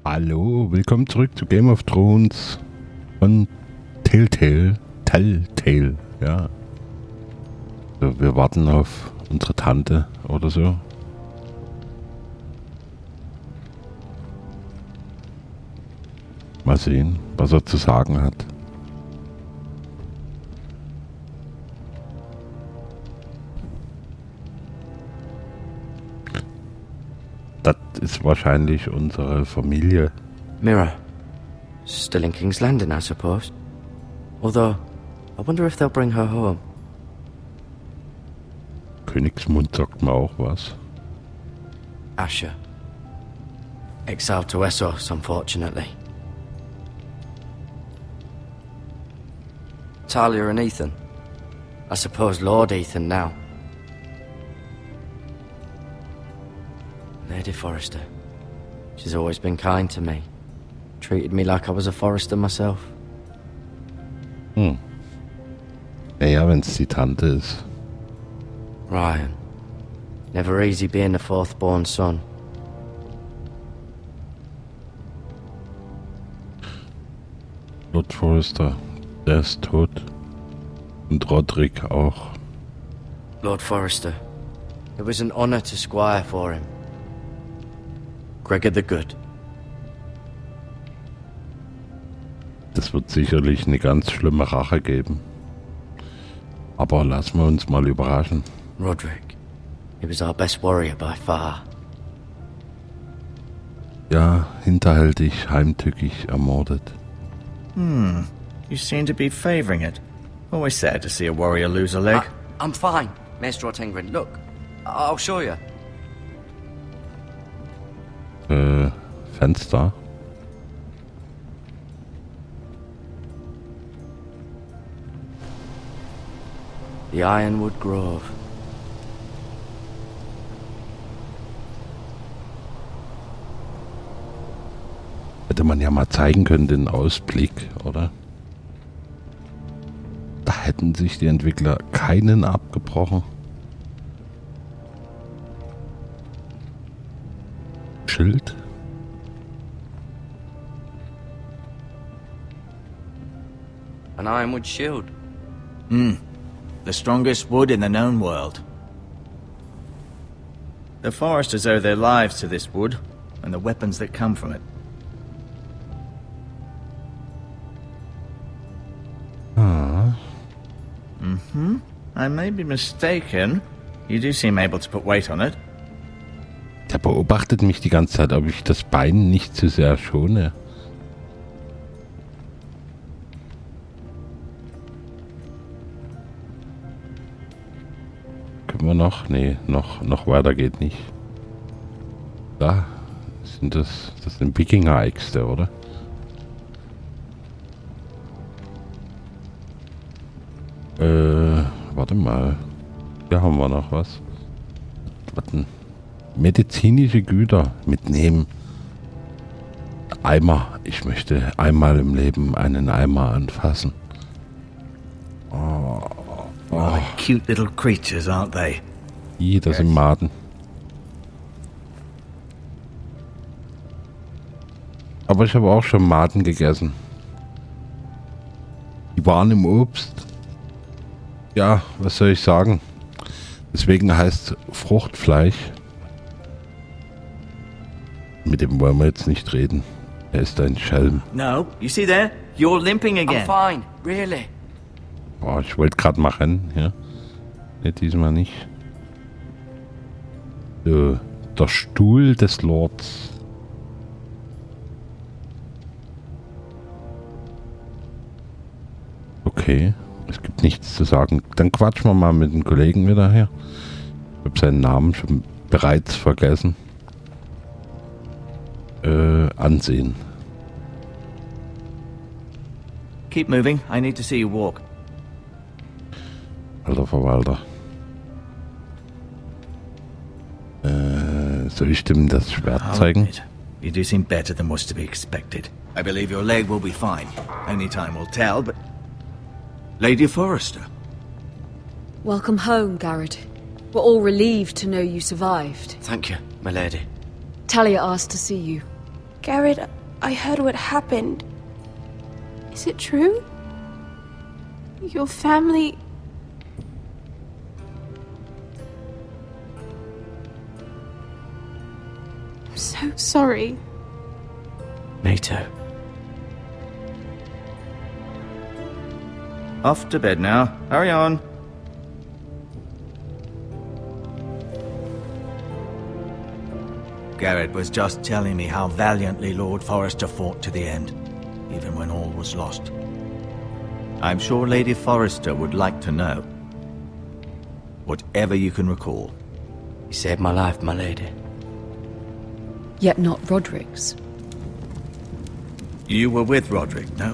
Hallo, willkommen zurück zu Game of Thrones von Telltale, ja. So, wir warten auf unsere Tante oder so. Mal sehen, was er zu sagen hat. Das ist wahrscheinlich unsere Familie. Mirror. Still in King's Landing, I suppose. Although, I wonder if they'll bring her home. Königsmund sagt mir auch was. Asher. Exiled to Essos, unfortunately. Talia and Ethan. I suppose Lord Ethan now. Lady Forrester. She's always been kind to me. Treated me like I was a Forrester myself. Naja, wenn's die Tante ist. Ryan. Never easy being the fourth-born son. Lord Forrester, der ist tot. Und Roderick auch. Lord Forrester. It was an honor to squire for him. Gregor the Good. Das wird sicherlich eine ganz schlimme Rache geben. Aber lassen wir uns mal überraschen. Roderick. He was our best warrior by far. Ja, hinterhältig, heimtückig ermordet. You seem to be favoring it. Always sad to see a warrior lose a leg. I'm fine, Maester Ortengren. Look, I'll show you. Fenster. The Ironwood Grove. Hätte man ja mal zeigen können, den Ausblick, oder? Da hätten sich die Entwickler keinen abgebrochen. Schild. An Ironwood shield. The strongest wood in the known world. The Forresters owe their lives to this wood, and the weapons that come from it. I may be mistaken. You do seem able to put weight on it. Der beobachtet mich die ganze Zeit, ob ich das Bein nicht zu sehr schone. Können wir noch? Nee, noch weiter geht nicht. Da sind das sind Wikinger-Äxte, oder? Warte mal. Hier haben wir noch was. Warten. Medizinische Güter mitnehmen. Eimer. Ich möchte einmal im Leben einen Eimer anfassen. What cute little creatures, aren't they? Das sind Maden. Aber ich habe auch schon Maden gegessen. Die waren im Obst. Ja, was soll ich sagen? Deswegen heißt Fruchtfleisch. Mit dem wollen wir jetzt nicht reden. Er ist ein Schelm. No, you see there? You're limping again. I'm fine, really. Oh, ich wollte gerade mal rennen, ja. Nee, diesmal nicht. So, der Stuhl des Lords. Okay, es gibt nichts zu sagen. Dann quatschen wir mal mit den Kollegen wieder her. Ich habe seinen Namen schon bereits vergessen. Ansehen. Keep moving. I need to see you walk. Alter Verwalter. Soll ich dem das Schwert zeigen? You do seem better than was to be expected. I believe your leg will be fine. Only time will tell, but... Lady Forrester. Welcome home, Garrett. We're all relieved to know you survived. Thank you, my lady. Talia asked to see you. Garrett, I heard what happened. Is it true? Your family... I'm so sorry. Me too. Off to bed now. Hurry on. Garrett was just telling me how valiantly Lord Forrester fought to the end, even when all was lost. I'm sure Lady Forrester would like to know. Whatever you can recall. You saved my life, my lady. Yet not Roderick's. You were with Roderick, no?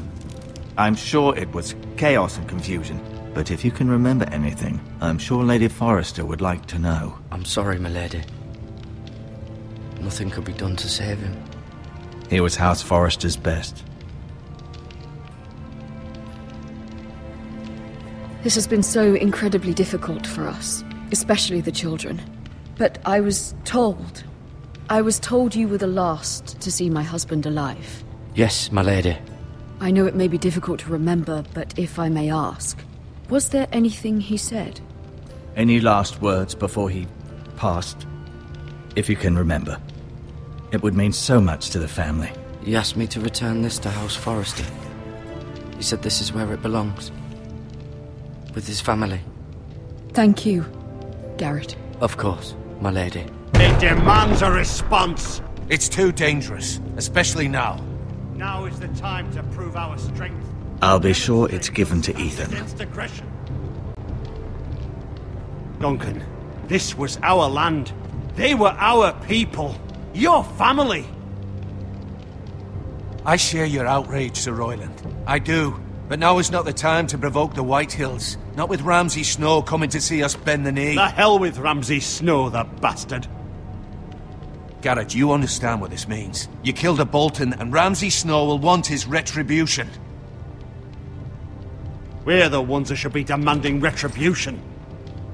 I'm sure it was chaos and confusion, but if you can remember anything, I'm sure Lady Forrester would like to know. I'm sorry, my lady. Nothing could be done to save him. He was House Forrester's best. This has been so incredibly difficult for us, especially the children. But I was told you were the last to see my husband alive. Yes, my lady. I know it may be difficult to remember, but if I may ask, was there anything he said? Any last words before he passed? If you can remember. It would mean so much to the family. He asked me to return this to House Forrester. He said this is where it belongs. With his family. Thank you, Garrett. Of course, my lady. It demands a response. It's too dangerous, especially now. Now is the time to prove our strength. I'll be sure it's given to Ethan. Against aggression. Duncan, this was our land. They were our people. Your family. I share your outrage, Sir Royland. I do. But now is not the time to provoke the Whitehills. Not with Ramsay Snow coming to see us bend the knee. The hell with Ramsay Snow, the bastard. Garrett, you understand what this means. You killed a Bolton, and Ramsay Snow will want his retribution. We're the ones that should be demanding retribution.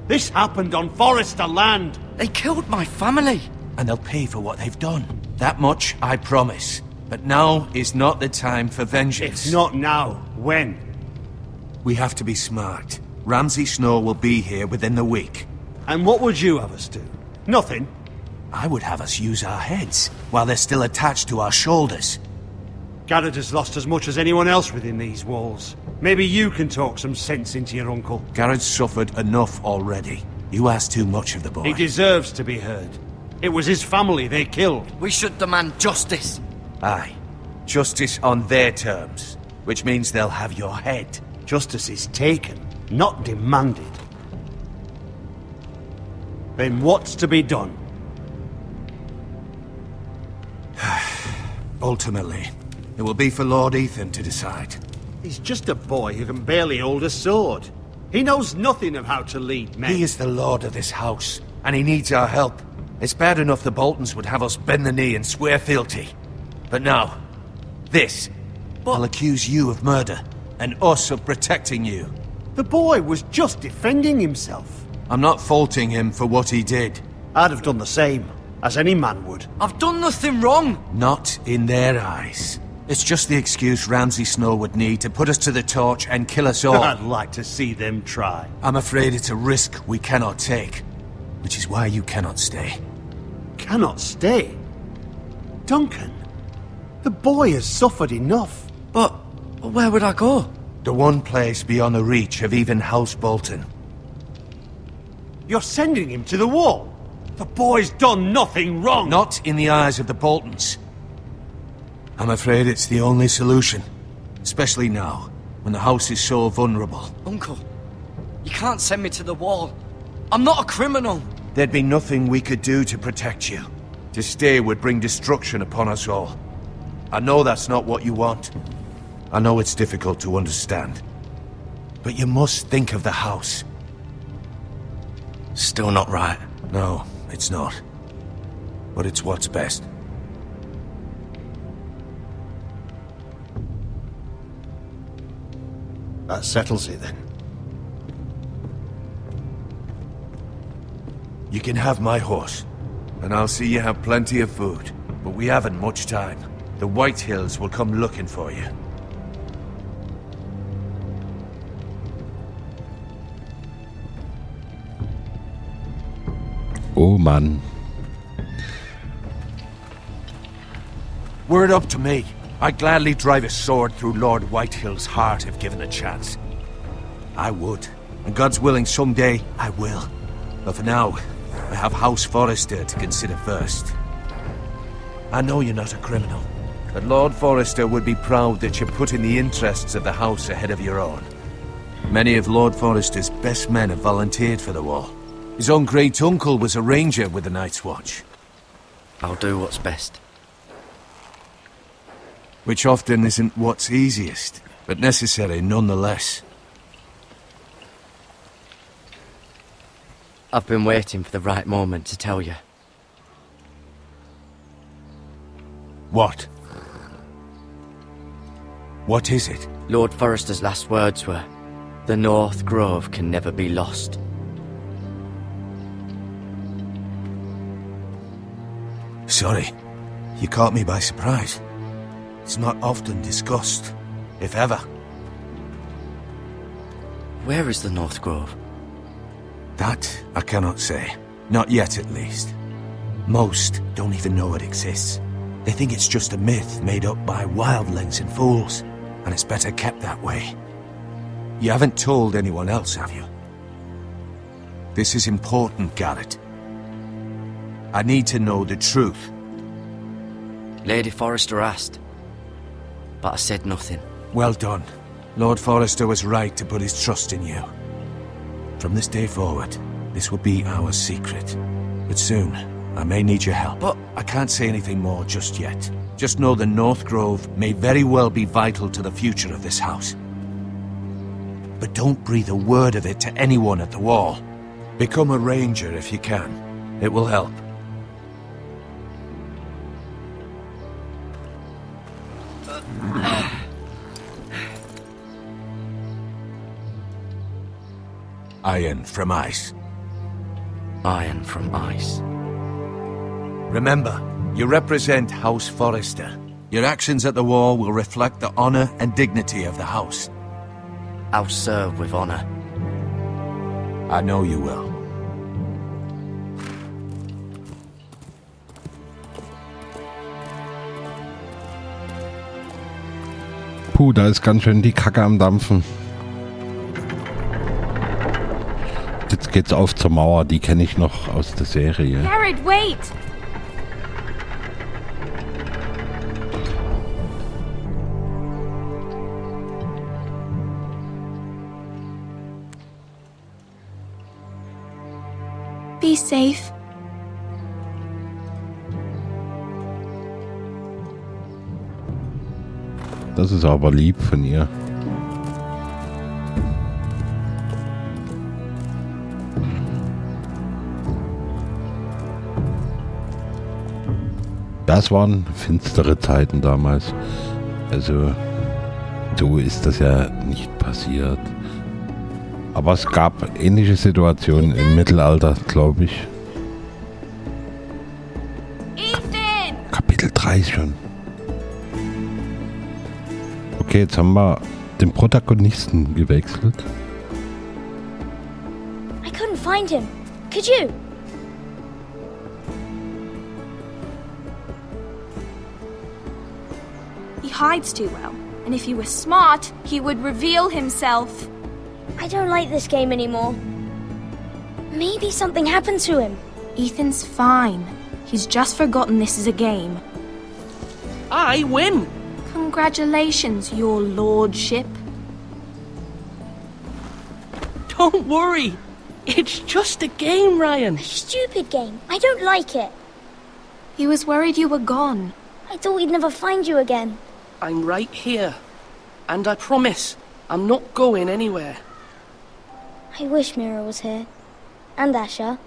This happened on Forrester land. They killed my family. And they'll pay for what they've done. That much, I promise. But now is not the time for vengeance. If not now, when? We have to be smart. Ramsay Snow will be here within the week. And what would you have us do? Nothing. I would have us use our heads, while they're still attached to our shoulders. Garrett has lost as much as anyone else within these walls. Maybe you can talk some sense into your uncle. Garrett's suffered enough already. You ask too much of the boy. He deserves to be heard. It was his family they killed. We should demand justice. Aye. Justice on their terms. Which means they'll have your head. Justice is taken, not demanded. Then what's to be done? Ultimately, it will be for Lord Ethan to decide. He's just a boy who can barely hold a sword. He knows nothing of how to lead men. He is the lord of this house, and he needs our help. It's bad enough the Boltons would have us bend the knee and swear fealty. But now, this. I'll accuse you of murder, and us of protecting you. The boy was just defending himself. I'm not faulting him for what he did. I'd have done the same, as any man would. I've done nothing wrong. Not in their eyes. It's just the excuse Ramsay Snow would need to put us to the torch and kill us all. I'd like to see them try. I'm afraid it's a risk we cannot take, which is why you cannot stay. Cannot stay? Duncan, the boy has suffered enough. But where would I go? The one place beyond the reach of even House Bolton. You're sending him to the wall? The boy's done nothing wrong! Not in the eyes of the Boltons. I'm afraid it's the only solution. Especially now, when the house is so vulnerable. Uncle, you can't send me to the wall. I'm not a criminal. There'd be nothing we could do to protect you. To stay would bring destruction upon us all. I know that's not what you want. I know it's difficult to understand. But you must think of the house. Still not right. No, it's not. But it's what's best. That settles it then. You can have my horse, and I'll see you have plenty of food. But we haven't much time. the Whitehills will come looking for you. Oh Mann. Were it up to me, I'd gladly drive a sword through Lord Whitehill's heart if given a chance. I would. And God's willing, someday I will. But for now, I have Haus Forrester to consider first. I know you're not a criminal, but Lord Forrester would be proud that you're putting the interests of the house ahead of your own. Many of Lord Forrester's best men have volunteered for the war. His own great-uncle was a ranger with the Night's Watch. I'll do what's best. Which often isn't what's easiest, but necessary nonetheless. I've been waiting for the right moment to tell you. What? What is it? Lord Forrester's last words were, "The North Grove can never be lost." Sorry, you caught me by surprise. It's not often discussed, if ever. Where is the North Grove? That I cannot say. Not yet, at least. Most don't even know it exists. They think it's just a myth made up by wildlings and fools, and it's better kept that way. You haven't told anyone else, have you? This is important, Garrett. I need to know the truth. Lady Forrester asked, but I said nothing. Well done. Lord Forrester was right to put his trust in you. From this day forward, this will be our secret. But soon, I may need your help. But I can't say anything more just yet. Just know the North Grove may very well be vital to the future of this house. But don't breathe a word of it to anyone at the wall. Become a ranger if you can. It will help. Iron from ice. Iron from ice. Remember, you represent Haus Forrester. Your actions at the war will reflect the honor and dignity of the house. I'll serve with honor. I know you will. Puh, da ist ganz schön die Kacke am Dampfen. Jetzt geht's auf zur Mauer, die kenne ich noch aus der Serie. Garrett, wait! Be safe. Das ist aber lieb von ihr. Das waren finstere Zeiten damals. Also, so ist das ja nicht passiert. Aber es gab ähnliche Situationen im Mittelalter, glaube ich. Ethan! Kapitel 3 schon. Okay, jetzt haben wir den Protagonisten gewechselt. I couldn't find him. Could you? He hides too well, and if he were smart, he would reveal himself. I don't like this game anymore. Maybe something happened to him. Ethan's fine. He's just forgotten this is a game. I win! Congratulations, your lordship. Don't worry. It's just a game, Ryan. A stupid game. I don't like it. He was worried you were gone. I thought we'd never find you again. I'm right here. And I promise, I'm not going anywhere. I wish Mira was here. And Asher.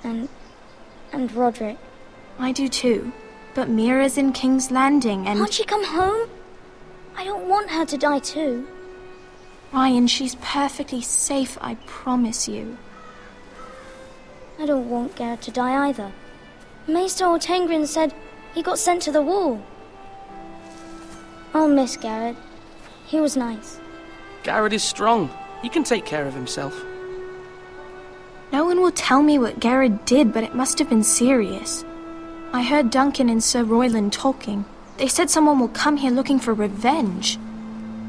And Roderick. I do too. But Mira's in King's Landing and... Can't she come home? I don't want her to die too. Ryan, she's perfectly safe, I promise you. I don't want Garrett to die either. Maester Ortengrin said he got sent to the wall. I'll miss Garrett. He was nice. Garrett is strong. He can take care of himself. No one will tell me what Garrett did, but it must have been serious. I heard Duncan and Sir Royland talking. They said someone will come here looking for revenge.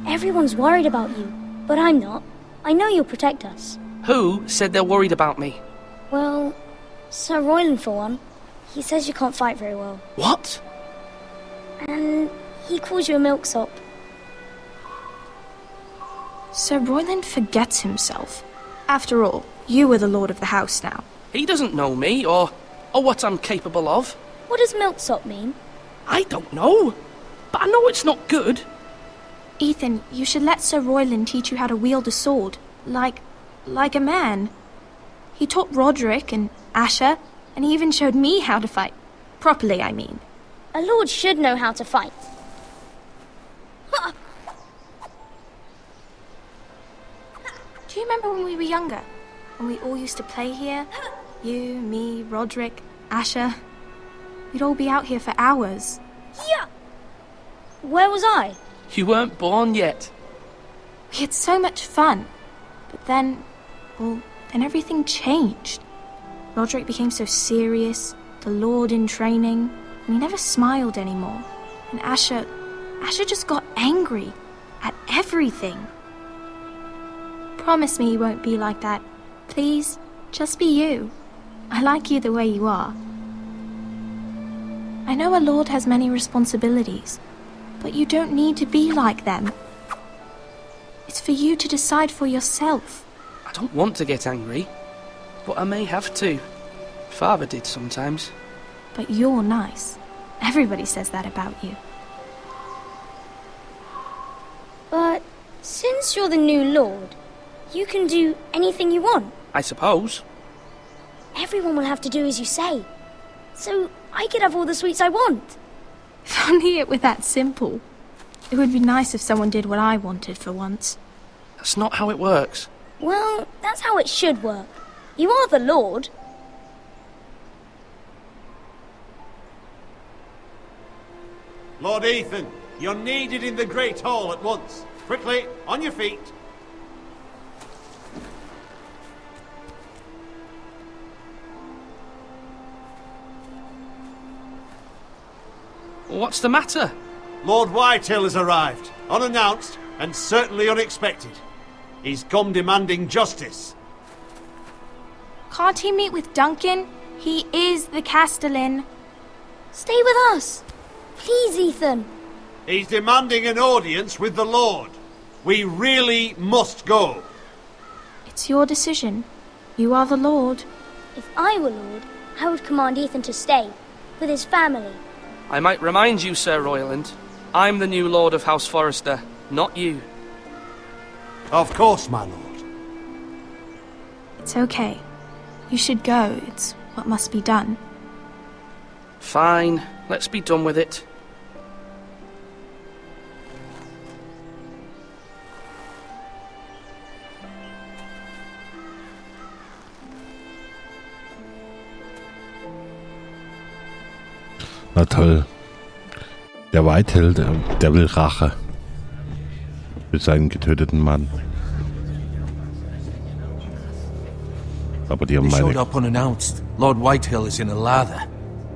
Everyone's worried about you, but I'm not. I know you'll protect us. Who said they're worried about me? Well, Sir Royland for one. He says you can't fight very well. What? And he calls you a milksop. Sir Royland forgets himself. After all, you are the lord of the house now. He doesn't know me, or what I'm capable of. What does milksop mean? I don't know, but I know it's not good. Ethan, you should let Sir Royland teach you how to wield a sword. Like a man. He taught Roderick and Asher, and he even showed me how to fight. Properly, I mean. A lord should know how to fight. Do you remember when we were younger? When we all used to play here? You, me, Roderick, Asher. We'd all be out here for hours. Yeah. Where was I? You weren't born yet. We had so much fun. But then everything changed. Roderick became so serious, the Lord in training, and he never smiled anymore. And Asher just got angry at everything. Promise me you won't be like that. Please, just be you. I like you the way you are. I know a lord has many responsibilities, but you don't need to be like them. It's for you to decide for yourself. I don't want to get angry, but I may have to. Father did sometimes. But you're nice. Everybody says that about you. But since you're the new lord, you can do anything you want. I suppose. Everyone will have to do as you say. So I could have all the sweets I want. If only it were that simple. It would be nice if someone did what I wanted for once. That's not how it works. Well, that's how it should work. You are the lord. Lord Ethan, you're needed in the Great Hall at once. Quickly, on your feet. What's the matter? Lord Whitehill has arrived, unannounced and certainly unexpected. He's come demanding justice. Can't he meet with Duncan? He is the Castellan. Stay with us. Please, Ethan. He's demanding an audience with the Lord. We really must go. It's your decision. You are the Lord. If I were lord, I would command Ethan to stay, with his family. I might remind you, Sir Royland, I'm the new Lord of House Forrester, not you. Of course, my lord. It's okay. You should go. It's what must be done. Fine, let's be done with it. Na toll. Der Whitehill, der will Rache. Für seinen getöteten Mann. Aber die haben They showed meine... up unannounced. Lord Whitehill is in a lather.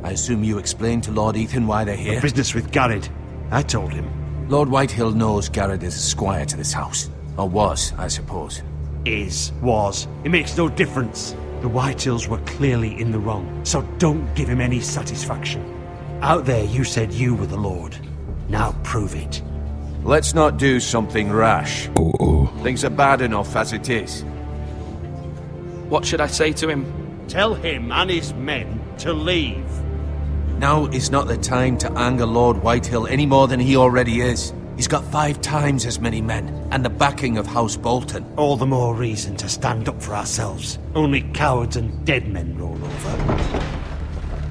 I assume you explained to Lord Ethan why they're here? Business with Garrett. I told him. Lord Whitehill knows Garrett is a squire to this house. Or was, I suppose. Was. It makes no difference. The Whitehills were clearly in the wrong, so don't give him any satisfaction. Out there you said you were the Lord. Now prove it. Let's not do something rash. Oh. Things are bad enough as it is. What should I say to him? Tell him and his men to leave. Now is not the time to anger Lord Whitehill any more than he already is. He's got 5 times as many men, and the backing of House Bolton. All the more reason to stand up for ourselves. Only cowards and dead men roll over.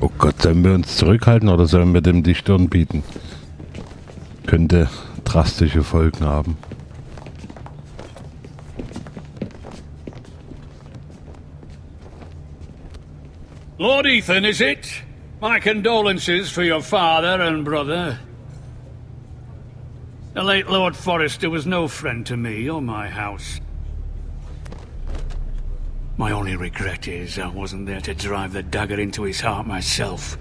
Oh Gott, sollen wir uns zurückhalten oder sollen wir dem die Stirn bieten? Könnte drastische Folgen haben. Lord Ethan, is it? My condolences for your father and brother. The late Lord Forrester was no friend to me or my house. My only regret is I wasn't there to drive the dagger into his heart myself.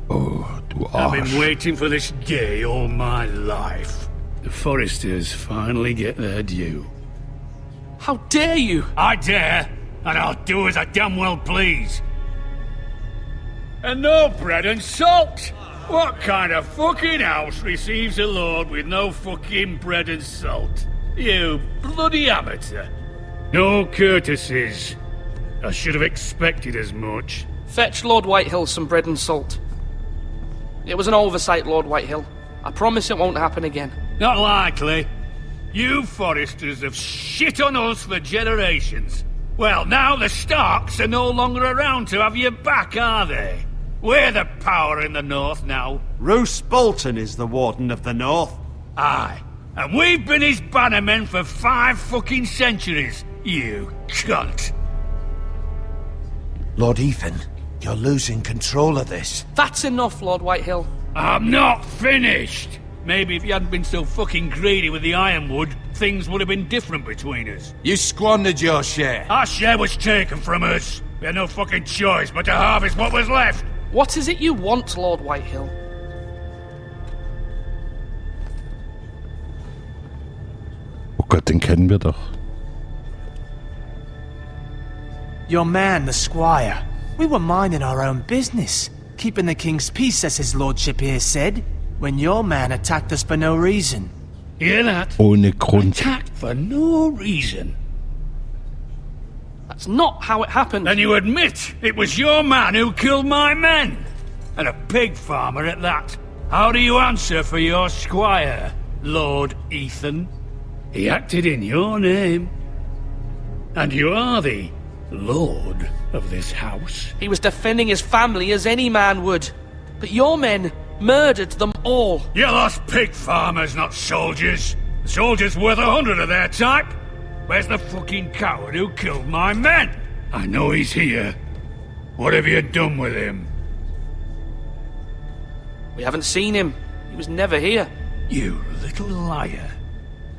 Oh, du I've Arsch. been waiting for this day all my life. The Forresters finally get their due. How dare you? I dare, and I'll do as I damn well please. And no bread and salt! What kind of fucking house receives a lord with no fucking bread and salt? You bloody amateur. No courtesies. I should have expected as much. Fetch Lord Whitehill some bread and salt. It was an oversight, Lord Whitehill. I promise it won't happen again. Not likely. You Forresters have shit on us for generations. Well, now the Starks are no longer around to have your back, are they? We're the power in the north now. Roose Bolton is the Warden of the North. Aye. And we've been his bannermen for 5 fucking centuries. You cunt. Lord Ethan, you're losing control of this. That's enough, Lord Whitehill. I'm not finished. Maybe if you hadn't been so fucking greedy with the ironwood, things would have been different between us. You squandered your share. Our share was taken from us. We had no fucking choice but to harvest what was left. What is it you want, Lord Whitehill? Oh Gott, den kennen wir doch. Your man, the squire. We were minding our own business, keeping the king's peace, as his lordship here said, when your man attacked us for no reason. Hear that? Ohne Grund. Attacked for no reason. That's not how it happened. Then you admit it was your man who killed my men. And a pig farmer at that. How do you answer for your squire, Lord Ethan? He acted in your name. And you are the lord of this house. He was defending his family as any man would. But your men murdered them all. You lost pig farmers, not soldiers. The soldiers worth 100 of their type. Where's the fucking coward who killed my men? I know he's here. What have you done with him? We haven't seen him. He was never here. You little liar.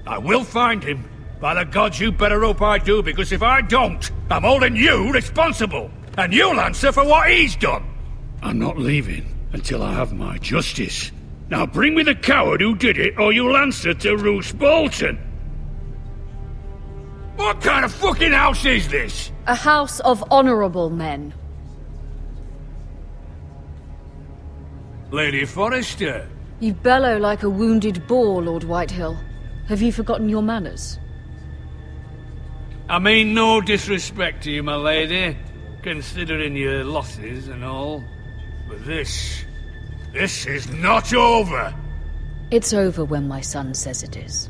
I will find him. By the gods, you better hope I do, because if I don't, I'm holding you responsible. And you'll answer for what he's done. I'm not leaving until I have my justice. Now bring me the coward who did it, or you'll answer to Roose Bolton. What kind of fucking house is this? A house of honorable men. Lady Forrester. You bellow like a wounded boar, Lord Whitehill. Have you forgotten your manners? I mean no disrespect to you, my lady, considering your losses and all. But this is not over. It's over when my son says it is.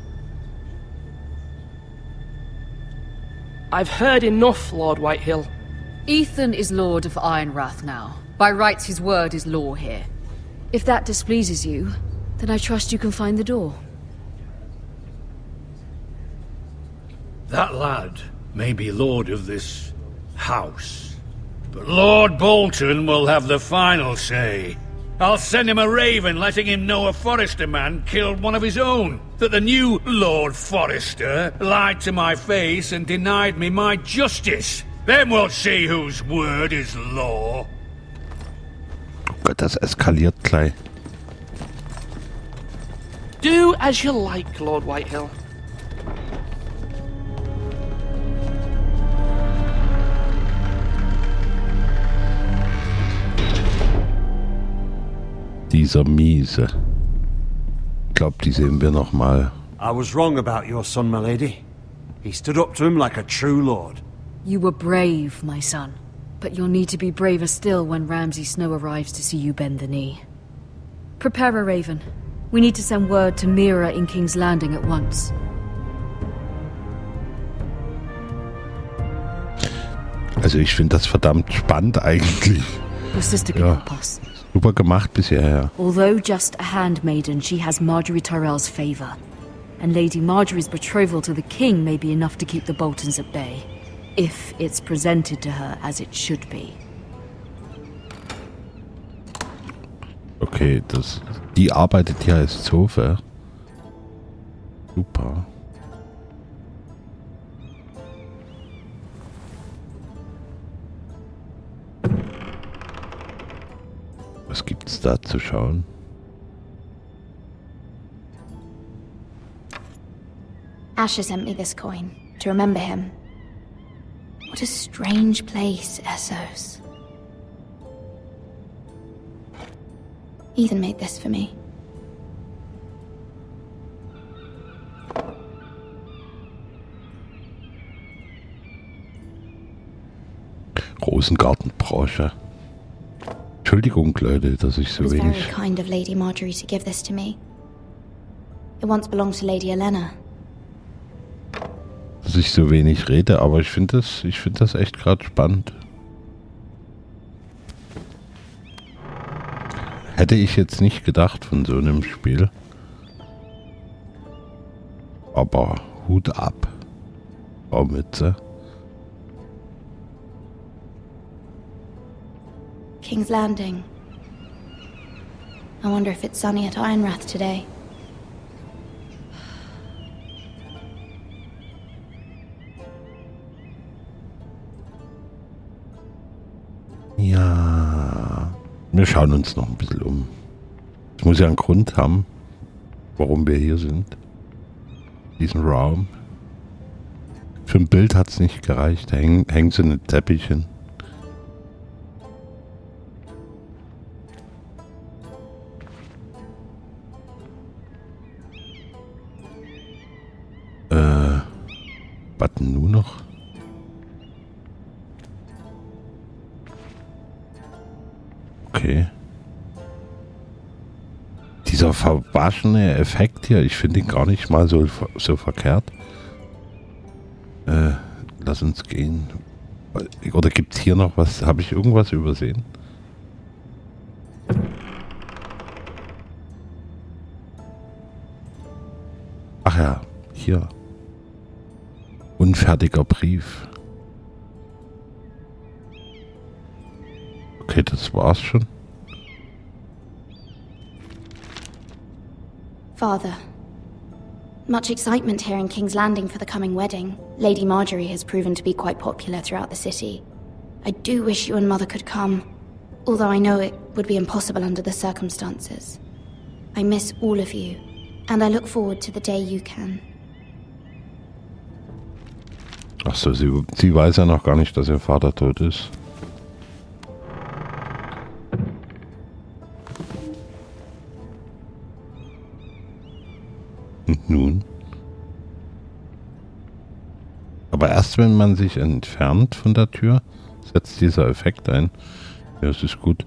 I've heard enough, Lord Whitehill. Ethan is Lord of Ironrath now. By rights, his word is law here. If that displeases you, then I trust you can find the door. That lad may be lord of this house, but Lord Bolton will have the final say. I'll send him a raven letting him know a Forrester man killed one of his own, that the new Lord Forrester lied to my face and denied me my justice. Then we'll see whose word is law. Oh Gott, das eskaliert gleich. Do as you like, Lord Whitehill. Dieser Miese. Ich glaube, die sehen wir noch mal. I was wrong about your son, my lady. He stood up to him like a true lord. You were brave, my son. But you'll need to be braver still when Ramsay Snow arrives to see you bend the knee. Prepare a raven. We need to send word to Mira in King's Landing at once. Also ich finde das verdammt spannend eigentlich. Your sister can help us. Super gemacht bisher, ja. Although just a handmaiden, she has Marjorie Tyrell's favor. And Lady Marjorie's betrothal to the king may be enough to keep the Boltons at bay. If it's presented to her as it should be. Okay, die arbeitet hier als Zofe. Super. Was gibt's da zu schauen? Asher sent me this coin to remember him. What a strange place, Essos. Ethan made this for me. Rosengartenbranche. Entschuldigung, Leute, dass ich so It was very wenig... kind of Lady Marjorie to give this to me. It once belonged to Lady Elena. dass ich so wenig rede, aber ich finde das echt gerade spannend. Hätte ich jetzt nicht gedacht von so einem Spiel. Aber Hut ab. Baumwitze. King's Landing. I wonder if it's sunny at Ironrath today. Ja, wir schauen uns noch ein bisschen um. Es muss ja einen Grund haben, warum wir hier sind. Diesen Raum. Für ein Bild hat es nicht gereicht. Da hängen so eine Teppichen. Button nur noch. Okay. Dieser verwaschene Effekt hier, ich finde ihn gar nicht mal so verkehrt. Lass uns gehen. Oder gibt es hier noch was? Habe ich irgendwas übersehen? Ach ja, hier. Unfertiger Brief. Okay, das war's schon. Father, much excitement here in King's Landing for the coming wedding. Lady Marjorie has proven to be quite popular throughout the city. I do wish you and Mother could come, although I know it would be impossible under the circumstances. I miss all of you, and I look forward to the day you can. Ach so, sie weiß ja noch gar nicht, dass ihr Vater tot ist. Und nun? Aber erst wenn man sich entfernt von der Tür, setzt dieser Effekt ein. Ja, es ist gut.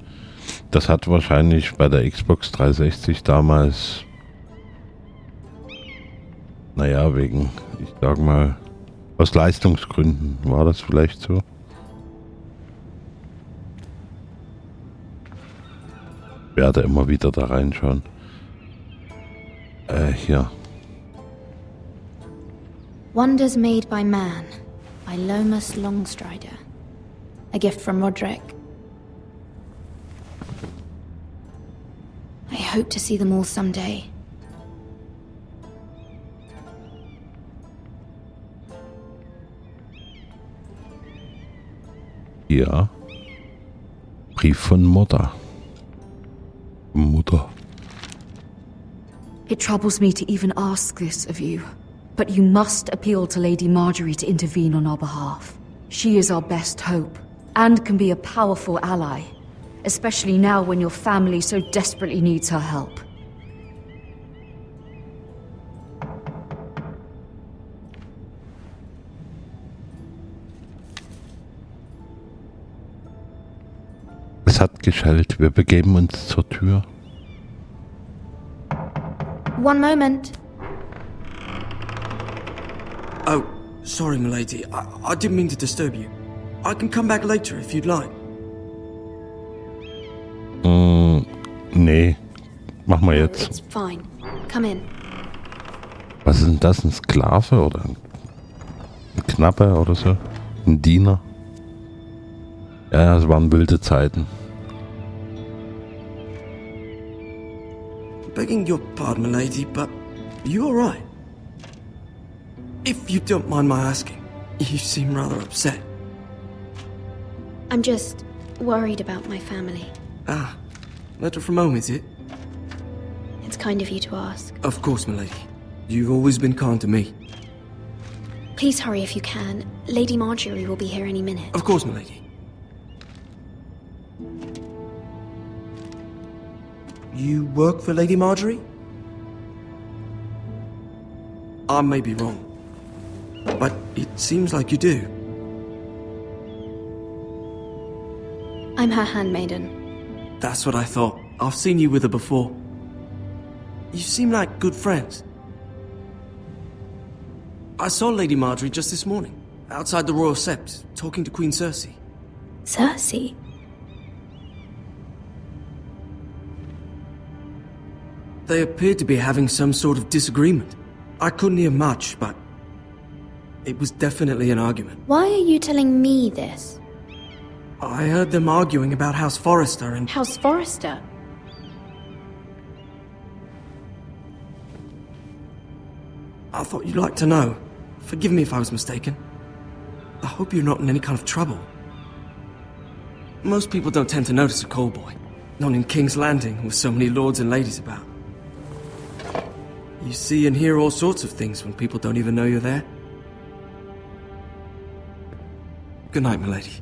Das hat wahrscheinlich bei der Xbox 360 damals, naja, wegen, ich sag mal, aus Leistungsgründen war das vielleicht so. Ich werde immer wieder da reinschauen. Hier. Wonders Made by Man by Lomas Longstrider. A gift from Roderick. I hope to see them all someday. Ja. Brief von Mutter. Mutter. It troubles me to even ask this of you, but you must appeal to Lady Marjorie to intervene on our behalf. She is our best hope, and can be a powerful ally, especially now when your family so desperately needs her help. Es hat geschellt. Wir begeben uns zur Tür. One moment. Oh, sorry, milady. I didn't mean to disturb you. I can come back later if you'd like. Nee. Machen wir jetzt. It's fine. Come in. Was ist denn das? Ein Sklave oder ein Knappe oder so? Ein Diener? Ja, es waren wilde Zeiten. Begging your pardon, milady, but you alright? If you don't mind my asking, you seem rather upset. I'm just worried about my family. Ah, letter from home, is it? It's kind of you to ask. Of course, milady. You've always been kind to me. Please hurry if you can. Lady Marjorie will be here any minute. Of course, milady. You work for Lady Marjorie? I may be wrong, but it seems like you do. I'm her handmaiden. That's what I thought. I've seen you with her before. You seem like good friends. I saw Lady Marjorie just this morning, outside the Royal Sept, talking to Queen Cersei. Cersei? They appeared to be having some sort of disagreement. I couldn't hear much, but it was definitely an argument. Why are you telling me this? I heard them arguing about House Forrester and... House Forrester? I thought you'd like to know. Forgive me if I was mistaken. I hope you're not in any kind of trouble. Most people don't tend to notice a call boy. Not in King's Landing, with so many lords and ladies about. You see and hear all sorts of things when people don't even know you're there. Good night, milady.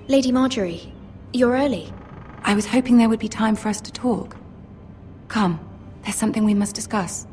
Lady Marjorie, you're early. I was hoping there would be time for us to talk. Come, there's something we must discuss.